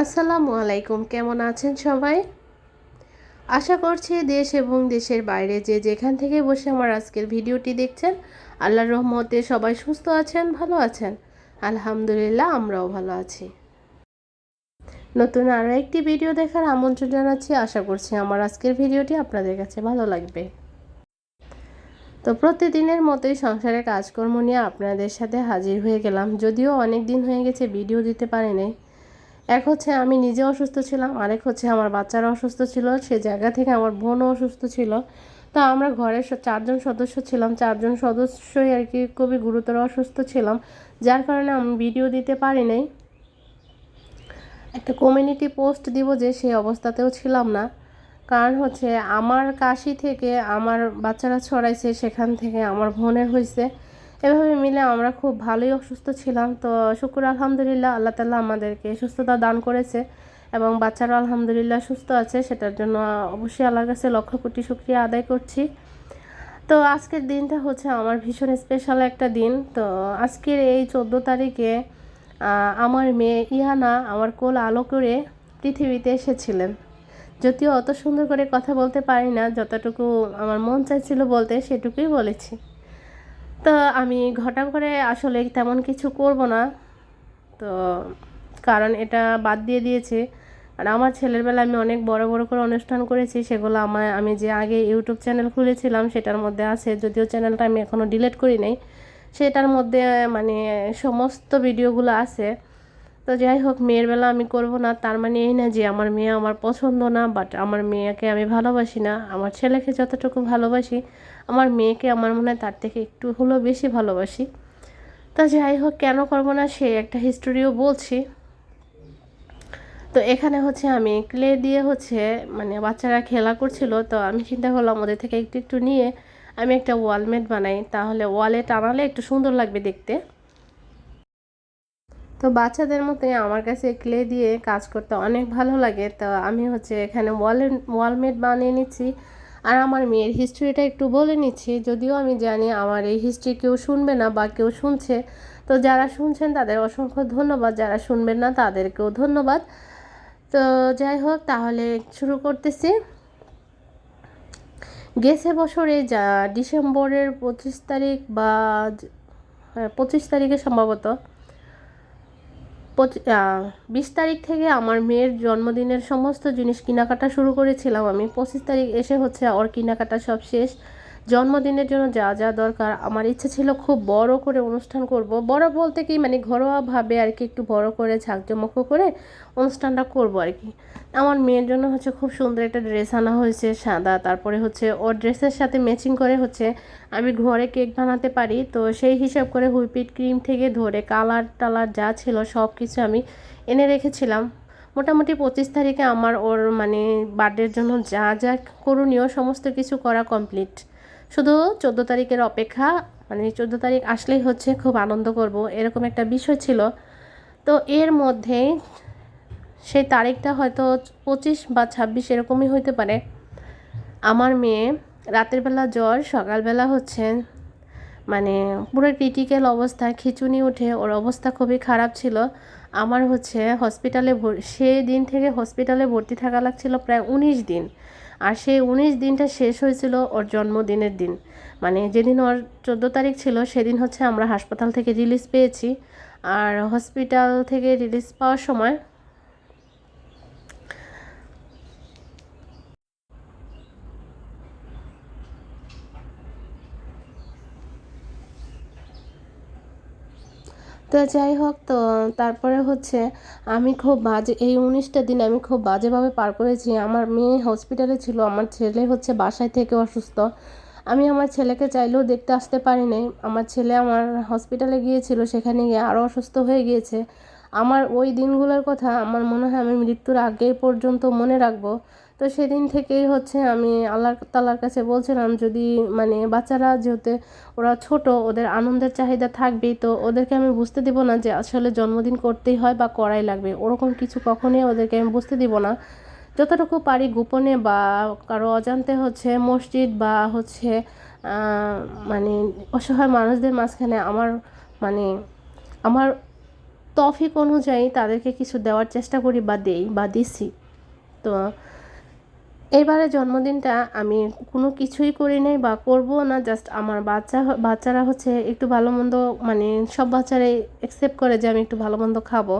আসসালামু আলাইকুম, কেমন আছেন সবাই? আশা করছি দেশ এবং দেশের বাইরে যে যেখান থেকে বসে আমার আজকের ভিডিওটি দেখছেন, আল্লাহর রহমতে সবাই সুস্থ আছেন, ভালো আছেন। আলহামদুলিল্লাহ, আমরাও ভালো আছি। নতুন আরও একটি ভিডিও দেখার আমন্ত্রণ জানাচ্ছি। আশা করছি আমার আজকের ভিডিওটি আপনাদের কাছে ভালো লাগবে। তো প্রতিদিনের মতোই সংসারের কাজকর্ম নিয়ে আপনাদের সাথে হাজির হয়ে গেলাম। যদিও অনেক দিন হয়ে গেছে ভিডিও দিতে পারিনি। এক হচ্ছে আমি নিজে অসুস্থ ছিলাম, আরেক হচ্ছে আমার বাচ্চারা অসুস্থ ছিল, সে জায়গা থেকে আমার বোনও অসুস্থ ছিল। তো আমরা ঘরের 4জন সদস্য ছিলাম, 4জন সদস্যই আর কি খুবই গুরুতর অসুস্থ ছিলাম, যার কারণে আমি ভিডিও দিতে পারি নাই। একটা কমিউনিটি পোস্ট দিব যে সেই অবস্থাতেও ছিলাম না, কারণ হচ্ছে আমার কাশি থেকে আমার বাচ্চারা ছড়াইছে, সেখান থেকে আমার বোনের হয়েছে। এভাবে মিলে আমরা খুব ভালোই অসুস্থ ছিলাম। তো শুকর আলহামদুলিল্লাহ, আল্লাহ তাআলা আমাদেরকে সুস্থতা দান করেছে এবং বাচ্চারাও আলহামদুলিল্লাহ সুস্থ আছে। সেটার জন্য অবশ্যই আল্লাহর কাছে লক্ষ কোটি শুকরিয়া আদায় করছি। তো আজকের দিনটা হচ্ছে আমার ভীষণ স্পেশাল একটা দিন। তো আজকের এই 14 তারিখে আমার মেয়ে ইহানা আমার কোল আলো করে পৃথিবীতে এসেছিলেন। যদিও অত সুন্দর করে কথা বলতে পারি না, যতটুকু আমার মন চাইছিল বলতে সেটুকুই বলেছি। তো আমি ঘটা করে আসলে তেমন কিছু করব না, তো কারণ এটা বাদ দিয়ে দিয়েছে। আর আমার ছেলের বেলা আমি অনেক বড় বড় করে অনুষ্ঠান করেছি, সেগুলো আমি যে আগে ইউটিউব চ্যানেল খুলেছিলাম সেটার মধ্যে আছে, যদিও চ্যানেলটা আমি এখনও ডিলিট করি নাই, সেটার মধ্যে মানে সমস্ত ভিডিওগুলো আছে। তো যাই হোক, মেয়ের বেলা আমি করব না, তার মানে এই না যে আমার মেয়ে আমার পছন্দ না, বাট আমার মেয়েকে আমি ভালোবাসি না। আমার ছেলেকে যতটুকু ভালোবাসি, আমার মেয়েকে আমার মনে হয় তার থেকে একটু হলেও বেশি ভালোবাসি। তো যাই হোক, কেন করব না সে একটা হিস্টোরিও বলছি। তো এখানে হচ্ছে আমি ক্লে দিয়ে হচ্ছে মানে বাচ্চারা খেলা করছিল, তো আমি চিন্তা করলাম ওদের থেকে একটু একটু নিয়ে আমি একটা ওয়ালমেট বানাই, তাহলে ওয়ালে টানালে একটু সুন্দর লাগবে দেখতে। তো বাচ্চাদের মতোই আমার কাছে ক্লে দিয়ে কাজ করতে অনেক ভালো লাগে। তো আমি হচ্ছে এখানে ওয়ালমেট বানিয়ে নিচ্ছি, আর আমার মেয়ের হিস্ট্রিটা একটু বলে নিচ্ছি। যদিও আমি জানি আমার এই হিস্ট্রি কেউ শুনবে না বা কেউ শুনছে, তো যারা শুনছেন তাদের অসংখ্য ধন্যবাদ, যারা শুনবেন না তাদেরকেও ধন্যবাদ। তো যাই হোক, তাহলে শুরু করতেছি। গেছে বছরে যা ডিসেম্বরের 25 তারিখ বা 25 তারিখে সম্ভবত 20 তারিখ থেকে আমার মেয়ের জন্মদিনের সমস্ত জিনিস কেনাকাটা শুরু করেছিলাম আমি। 25 তারিখ এসে হচ্ছে ওর কেনাকাটা সব শেষ। জন্মদিনের জন্য যা যা দরকার, আমার ইচ্ছে ছিল খুব বড় করে অনুষ্ঠান করব। বড় বলতে কি মানে ঘরোয়াভাবে আর কি, একটু বড় করে ঝাঁকজমক করে অনুষ্ঠানটা করব আর কি। আমার মেয়ের জন্য হচ্ছে খুব সুন্দর একটা ড্রেস আনা হয়েছে সাদা, তারপরে হচ্ছে ওর ড্রেসের সাথে ম্যাচিং করে হচ্ছে আমি ঘরে কেক বানাতে পারি, তো সেই হিসাব করে হুইপিড ক্রিম থেকে ধরে কালার টালার যা ছিল সব কিছু আমি এনে রেখেছিলাম। মোটামুটি 25 তারিখে আমার ওর মানে বার্থডের জন্য যা যা করণীয় সমস্ত কিছু করা কমপ্লিট। শুধু 14 তারিখের অপেক্ষা, মানে 14 তারিখ আসলেই হচ্ছে খুব আনন্দ করব এরকম একটা বিষয় ছিল। তো এর মধ্যেই সেই তারিখটা হয়তো 25 বা 26 এরকমই হইতে পারে। আমার মেয়ে রাতের বেলা জ্বর, সকালবেলা হচ্ছে মানে পুরো ক্রিটিক্যাল অবস্থা, খিঁচুনি উঠে ওর অবস্থা খুবই খারাপ ছিল। আমার হচ্ছে হসপিটালে সেই দিন থেকে হসপিটালে ভর্তি থাকা লাগছিল প্রায় 19 দিন। আর সেই 19 দিনটা শেষ হয়েছিল ওর জন্মদিনের দিন, মানে যেদিন ওর 14 তারিখ ছিল সেদিন হচ্ছে আমরা হাসপাতাল থেকে রিলিজ পেয়েছি। আর হসপিটাল থেকে রিলিজ পাওয়ার সময় তো যাই হোক, তো তারপরে হচ্ছে আমি খুব বাজে এই 19টা দিন আমি খুব বাজেভাবে পার করেছি। আমার মেয়ে হসপিটালে ছিল, আমার ছেলে হচ্ছে বাসায় থেকে অসুস্থ। আমি আমার ছেলেকে চাইলেও দেখতে আসতে পারি নাই। আমার ছেলে আমার হসপিটালে গিয়েছিল, সেখানে গিয়ে আরও অসুস্থ হয়ে গিয়েছে। আমার ওই দিনগুলোর কথা আমার মনে হয় আমি মৃত্যুর আগে পর্যন্ত মনে রাখবো। তো সেদিন থেকেই হচ্ছে আমি আল্লাহ তাআলার কাছে বলছিলাম, যদি মানে বাচ্চারা যেহেতু ওরা ছোট, ওদের আনন্দের চাহিদা থাকবেই, তো ওদেরকে আমি বুঝতে দিব না যে আসলে জন্মদিন করতেই হয় বা করাই লাগবে, ওরকম কিছু কখনোই ওদেরকে আমি বুঝতে দিব না। যতটুকু পারি গোপনে বা কারো অজান্তে হচ্ছে মসজিদ বা হচ্ছে মানে অসহায় মানুষদের মাঝখানে আমার মানে আমার তৌফিক অনুযায়ী তাদেরকে কিছু দেওয়ার চেষ্টা করি বা দেই বা দিছি। তো এইবারে জন্মদিনটা আমি কোনো কিছুই করি নাই বা করবো না, জাস্ট আমার বাচ্চারা হচ্ছে একটু ভালো মন্দ, মানে সব বাচ্চারাই অ্যাকসেপ্ট করে যে আমি একটু ভালো মন্দ খাবো।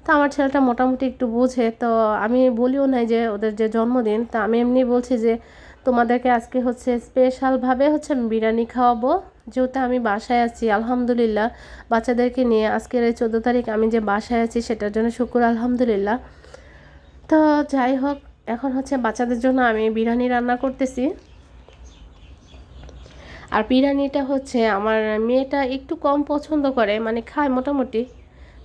তো আমার ছেলেটা মোটামুটি একটু বোঝে, তো আমি বলিও নাই যে ওদের যে জন্মদিন, তা আমি এমনি বলছি যে তোমাদেরকে আজকে হচ্ছে স্পেশালভাবে হচ্ছে আমি বিরিয়ানি খাওয়াবো, যেহেতু আমি বাসায় আছি আলহামদুলিল্লাহ। বাচ্চাদেরকে নিয়ে আজকের এই 14 তারিখ আমি যে বাসায় আছি সেটার জন্য শুকর আলহামদুলিল্লাহ। তো যাই হোক, এখন হচ্ছে বাচ্চাদের জন্য আমি বিরিয়ানি রান্না করতেছি। আর বিরিয়ানিটা হচ্ছে আমার মেয়েটা একটু কম পছন্দ করে, মানে খায় মোটামুটি,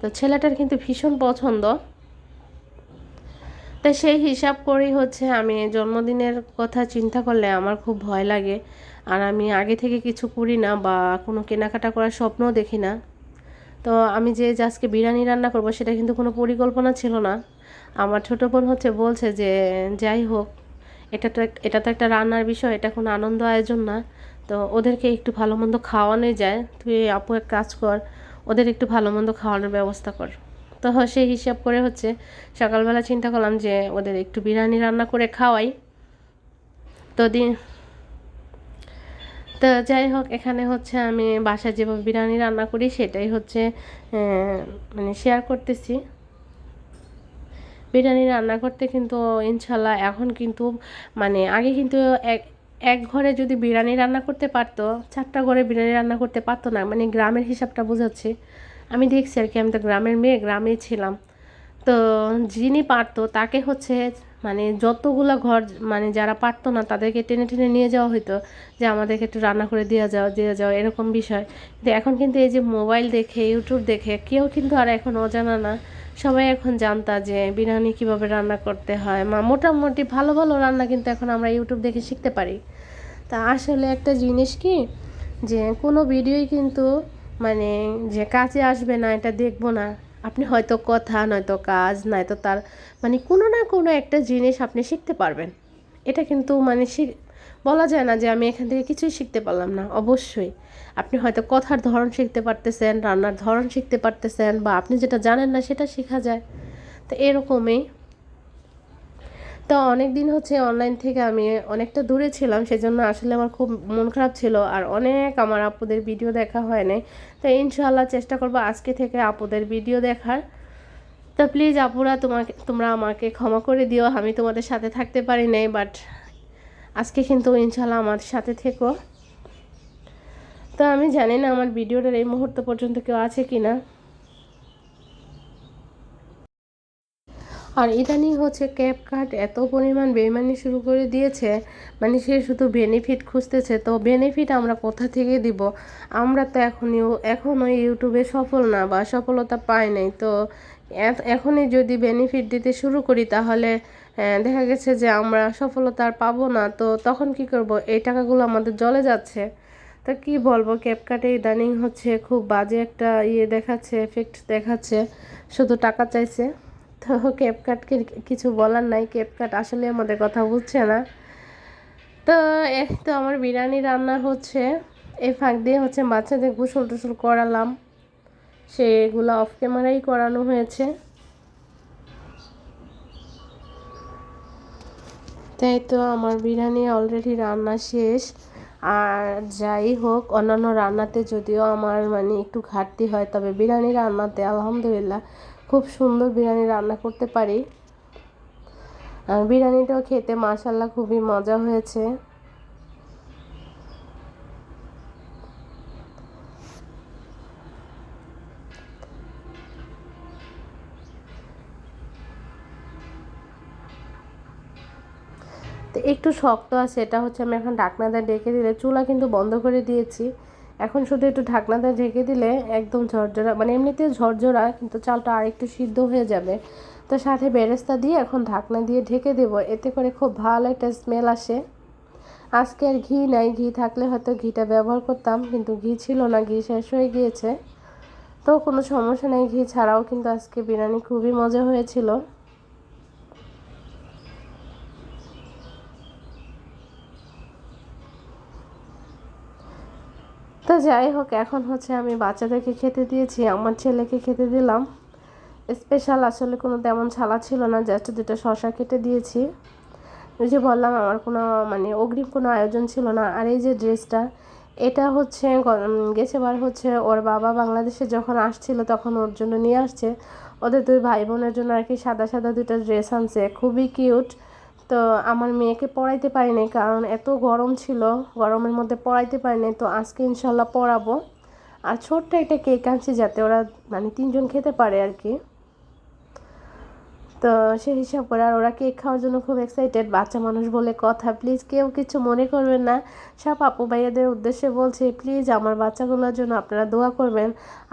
তো ছেলেটার কিন্তু ভীষণ পছন্দ। তাই সেই হিসাব করেই হচ্ছে আমি জন্মদিনের কথা চিন্তা করলে আমার খুব ভয় লাগে। আর আমি আগে থেকে কিছু করি না বা কোনো কেনাকাটা করার স্বপ্নও দেখি না। তো আমি যে আজকে বিরিয়ানি রান্না করব সেটা কিন্তু কোনো পরিকল্পনা ছিল না। আমার ছোটো বোন হচ্ছে বলছে যে যাই হোক, এটা তো একটা রান্নার বিষয়, এটা কোনো আনন্দ আয়োজন না, তো ওদেরকে একটু ভালো মন্দ খাওয়ানোই যায়, তুই আপু এক কাজ কর, ওদের একটু ভালো মন্দ খাওয়ানোর ব্যবস্থা কর। তো সেই হিসাব করে হচ্ছে সকালবেলা চিন্তা করলাম যে ওদের একটু বিরিয়ানি রান্না করে খাওয়াই। তো যাই হোক, এখানে হচ্ছে আমি বাসায় যেভাবে বিরিয়ানি রান্না করি সেটাই হচ্ছে মানে শেয়ার করতেছি। বিরিয়ানি রান্না করতে কিন্তু ইনশাল্লাহ এখন কিন্তু, মানে আগে কিন্তু এক এক ঘরে যদি বিরিয়ানি রান্না করতে পারতো, 4টা ঘরে বিরিয়ানি রান্না করতে পারতো না, মানে গ্রামের হিসাবটা বোঝাচ্ছি। আমি দেখছি আর কি, আমি তো গ্রামের মেয়ে, গ্রামেই ছিলাম। তো যিনি পারতো তাকে হচ্ছে, মানে যতগুলা ঘর, মানে যারা পারতো না তাদেরকে টেনে টেনে নিয়ে যাওয়া হতো যে আমাদেরকে একটু রান্না করে দিয়ে যাও এরকম বিষয়। কিন্তু এখন কিন্তু এই যে মোবাইল দেখে, ইউটিউব দেখে কেউ কিন্তু আর এখন অজানা না, সবাই এখন জানতা যে বিরিয়ানি কীভাবে রান্না করতে হয়। মোটামুটি ভালো ভালো রান্না কিন্তু এখন আমরা ইউটিউব দেখে শিখতে পারি। তা আসলে একটা জিনিস কি, যে কোনো ভিডিওই কিন্তু মানে যে কাজে আসবে না এটা দেখবো না। আপনি হয়তো কথা, নয়তো কাজ, নয়তো তার মানে কোনো না কোনো একটা জিনিস আপনি শিখতে পারবেন। এটা কিন্তু মানে বলা যায় না যে আমি এখান থেকে কিছুই শিখতে পারলাম না, অবশ্যই। আপনি হয়তো কথার ধরন শিখতে পারতেছেন, রান্নার ধরন শিখতে পারতেছেন, বা আপনি যেটা জানেন না সেটা শেখা যায়। তো এরকমই। তো অনেক দিন হচ্ছে অনলাইন থেকে আমি অনেকটা দূরে ছিলাম, সেজন্য আসলে আমার খুব মন খারাপ ছিল, আর অনেক আমার আপুদের ভিডিও দেখা হয় নাই। তো ইনশাআল্লাহ চেষ্টা করবো আজকে থেকে আপুদের ভিডিও দেখার। তো প্লিজ আপুরা, তোমরা আমাকে ক্ষমা করে দিও, আমি তোমাদের সাথে থাকতে পারি নাই, বাট আজকে কিন্তু ইনশাআল্লাহ আমার সাথে থেকো। তো আমি জানি না আমার ভিডিওটার এই মুহূর্ত পর্যন্ত কেউ আছে কি না। আর ইদানিং হচ্ছে ক্যাপকাট এত পরিমাণ বেইমানি শুরু করে দিয়েছে, মানে সে শুধু বেনিফিট খুঁজতেছে। তো বেনিফিট আমরা কোথা থেকে দিব? আমরা তো এখনও ইউটিউবে সফল না বা সফলতা পাই নাই। তো এখনই যদি বেনিফিট দিতে শুরু করি তাহলে দেখা গেছে যে আমরা সফলতা আর পাবো না। তো তখন কি করব? এই টাকাগুলো আমাদের জলে যাচ্ছে। তো কি বলবো, ক্যাপকাটে ইদানিং হচ্ছে খুব বাজে একটা দেখাচ্ছে, এফেক্ট দেখাচ্ছে, শুধু টাকা চাইছে। তো ক্যাপকাটকে কিছু বলার নাই, ক্যাপকাট আসলে আমাদের কথা বুঝছে না। তো এই তো আমার বিরিয়ানি রান্না হচ্ছে, এই ফাঁক দিয়ে হচ্ছে বাচ্চাদের গোসল টোসল করালাম, সেগুলো অফ ক্যামেরাই করানো হয়েছে। তাই তো আমার বিরিয়ানি অলরেডি রান্না শেষ। আর যাই হোক, অন্যান্য রান্নাতে যদিও আমার মানে একটু ঘাটতি হয়, তবে বিরিয়ানি রান্নাতে আলহামদুলিল্লাহ খুব সুন্দর বিরিয়ানি রান্না করতে পারি। আর বিরিয়ানিটাও খেতে মাশাল্লাহ খুবই মজা হয়েছে। তো একটু শক্ত আছে, এটা হচ্ছে আমি এখন ঢাকনাটা ঢেকে দিলে, চুলা কিন্তু বন্ধ করে দিয়েছি, এখন শুধু একটু ঢাকনাটা ঢেকে দিলে একদম ঝরঝরা, মানে এমনিতেও ঝরঝরা কিন্তু চালটা আর একটু সিদ্ধ হয়ে যাবে। তো সাথে বেরেস্তা দিয়ে এখন ঢাকনা দিয়ে ঢেকে দেব, এতে করে খুব ভালো একটা স্মেল আসে। আজকে আর ঘি নাই, ঘি থাকলে হয়তো ঘিটা ব্যবহার করতাম, কিন্তু ঘি ছিল না, ঘি শেষ হয়ে গিয়েছে। তো কোনো সমস্যা নেই, ঘি ছাড়াও কিন্তু আজকে বিরিয়ানি খুবই মজা হয়েছিল। তো যাই হোক, এখন হচ্ছে আমি বাচ্চাদেরকে খেতে দিয়েছি, আমার ছেলেকে খেতে দিলাম। স্পেশাল আসলে কোনো তেমন ছালা ছিল না, জাস্ট দুটো শসা কেটে দিয়েছি। ওই যে বললাম আমার কোনো মানে অগ্রিম কোনো আয়োজন ছিল না। আর এই যে ড্রেসটা, এটা হচ্ছে গেছেবার হচ্ছে ওর বাবা বাংলাদেশে যখন আসছিল তখন ওর জন্য নিয়ে আসছে। ওদের দুই ভাই বোনের জন্য আর কি সাদা সাদা দুটো ড্রেস আনছে, খুবই কিউট। তো আমার মেয়েকে পরাইতে পারিনি কারণ এত গরম ছিল, গরমের মধ্যে পরাইতে পারিনি। তো আজকে ইনশাল্লাহ পরাবো। আর ছোট্ট একটা কেক আনছি যাতে ওরা মানে 3জন খেতে পারে আর কি। তো সে হিসাব করে আর ওরা কেক খাওয়ার জন্য খুব এক্সাইটেড। বাচ্চা মানুষ বলে কথা, প্লিজ কেউ কিছু মনে করবেন না। সব আপু ভাইয়াদের উদ্দেশ্যে বলছি, প্লিজ আমার বাচ্চাগুলোর জন্য আপনারা দোয়া করবেন।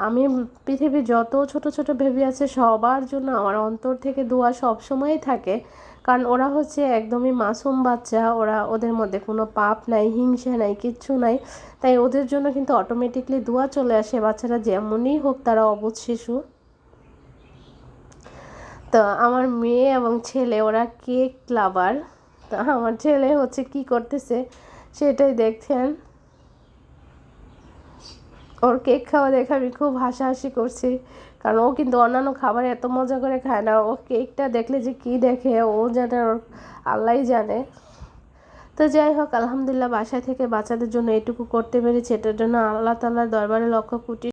আমি পৃথিবীর যত ছোট ছোট বেবি আছে সবার জন্য আমার অন্তর থেকে দোয়া সব সময়ই থাকে। কারণ ওরা হচ্ছে একদমই মাসুম বাচ্চা, ওদের মধ্যে কোনো পাপ নাই, হিংসা নাই, কিচ্ছু নাই। তাই ওদের জন্য কিন্তু অটোমেটিকলি দোয়া চলে আসে, বাচ্চারা যেমনই হোক তারা অবুঝ শিশু। তো আমার মেয়ে এবং ছেলে ওরা কেক লাভার। তো আমার ছেলে হচ্ছে কি করতেছে সেটাই দেখছেন। ওর কেক খাওয়া দেখে আমি খুব হাসাহাসি করছি, কারণ ও কিন্তু অন্যান্য খাবার এত মজা করে খায় না। ও কেকটা দেখলে যে কি দেখে ও জানে, ওর আল্লাহই জানে। তো যাই হোক, আলহামদুলিল্লাহ বাসায় থেকে বাচ্চাদের জন্য এটুকু করতে পেরেছি, এটার জন্য আল্লাহ তাআলার দরবারে লক্ষ কোটি